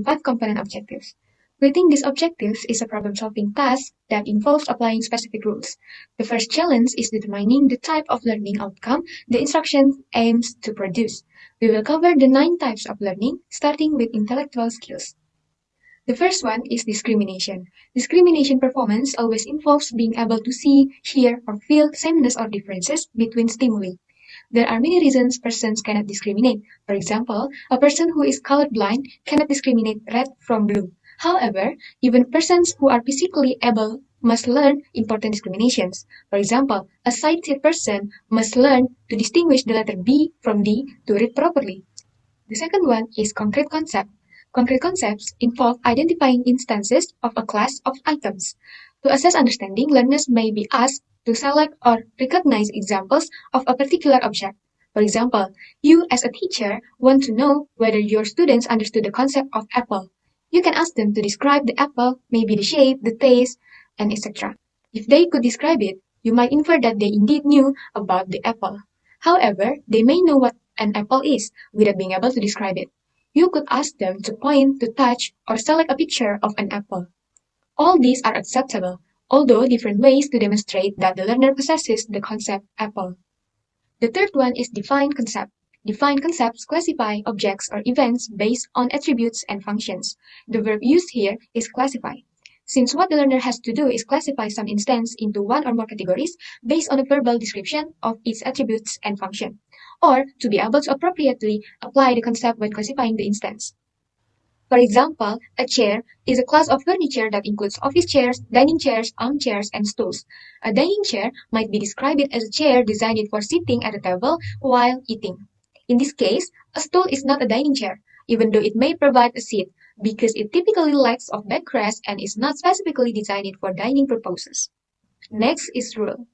5 component objectives. Creating these objectives is a problem-solving task that involves applying specific rules. The first challenge is determining the type of learning outcome the instruction aims to produce. We will cover the 9 types of learning, starting with intellectual skills. The first one is discrimination. Discrimination performance always involves being able to see, hear, or feel sameness or differences between stimuli. There are many reasons persons cannot discriminate. For example, a person who is colorblind cannot discriminate red from blue. However, even persons who are physically able must learn important discriminations. For example, a sighted person must learn to distinguish the letter B from D to read properly. The second one is concrete concept. Concrete concepts involve identifying instances of a class of items. To assess understanding, learners may be asked to select or recognize examples of a particular object. For example, you as a teacher want to know whether your students understood the concept of apple. You can ask them to describe the apple, maybe the shape, the taste, and etc. If they could describe it, you might infer that they indeed knew about the apple. However, they may know what an apple is without being able to describe it. You could ask them to point, to touch, or select a picture of an apple. All these are acceptable, although different ways to demonstrate that the learner possesses the concept apple. The third one is define concept. Define concepts classify objects or events based on attributes and functions. The verb used here is classify. Since what the learner has to do is classify some instance into one or more categories based on a verbal description of its attributes and function, or to be able to appropriately apply the concept when classifying the instance. For example, a chair is a class of furniture that includes office chairs, dining chairs, armchairs, and stools. A dining chair might be described as a chair designed for sitting at a table while eating. In this case, a stool is not a dining chair, even though it may provide a seat, because it typically lacks of backrest and is not specifically designed for dining purposes. Next is rule.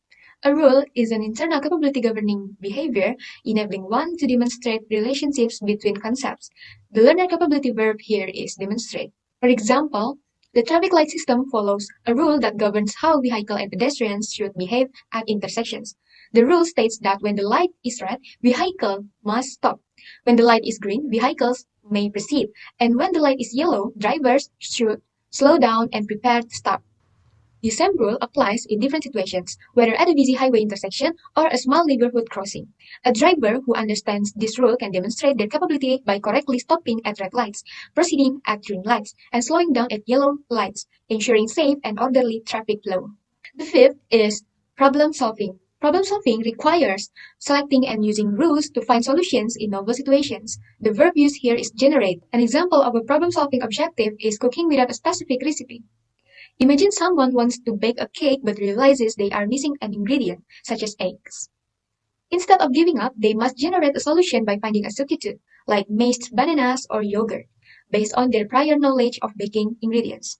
A rule is an internal capability governing behavior, enabling one to demonstrate relationships between concepts. The learner capability verb here is demonstrate. For example, the traffic light system follows a rule that governs how vehicles and pedestrians should behave at intersections. The rule states that when the light is red, vehicles must stop. When the light is green, vehicles may proceed. And when the light is yellow, drivers should slow down and prepare to stop. The same rule applies in different situations, whether at a busy highway intersection or a small neighborhood crossing. A driver who understands this rule can demonstrate their capability by correctly stopping at red lights, proceeding at green lights, and slowing down at yellow lights, ensuring safe and orderly traffic flow. The fifth is problem solving. Problem solving requires selecting and using rules to find solutions in novel situations. The verb used here is generate. An example of a problem solving objective is cooking without a specific recipe. Imagine someone wants to bake a cake but realizes they are missing an ingredient, such as eggs. Instead of giving up, they must generate a solution by finding a substitute, like maced bananas or yogurt, based on their prior knowledge of baking ingredients.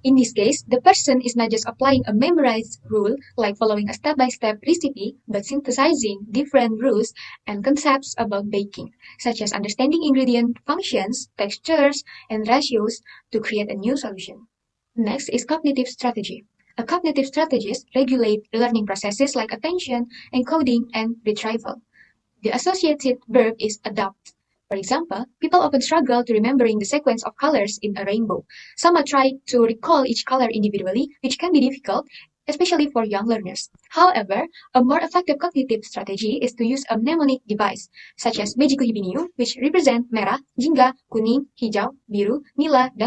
In this case, the person is not just applying a memorized rule, like following a step-by-step recipe, but synthesizing different rules and concepts about baking, such as understanding ingredient functions, textures, and ratios to create a new solution. Next is cognitive strategy. A cognitive strategist regulates learning processes like attention, encoding, and retrieval. The associated verb is adopt. For example, people often struggle to remembering the sequence of colors in a rainbow. Some might try to recall each color individually, which can be difficult, especially for young learners. However, a more effective cognitive strategy is to use a mnemonic device, such as Magiku Hibiniu, which represent merah, jingga, kuning, hijau, biru, nila, dan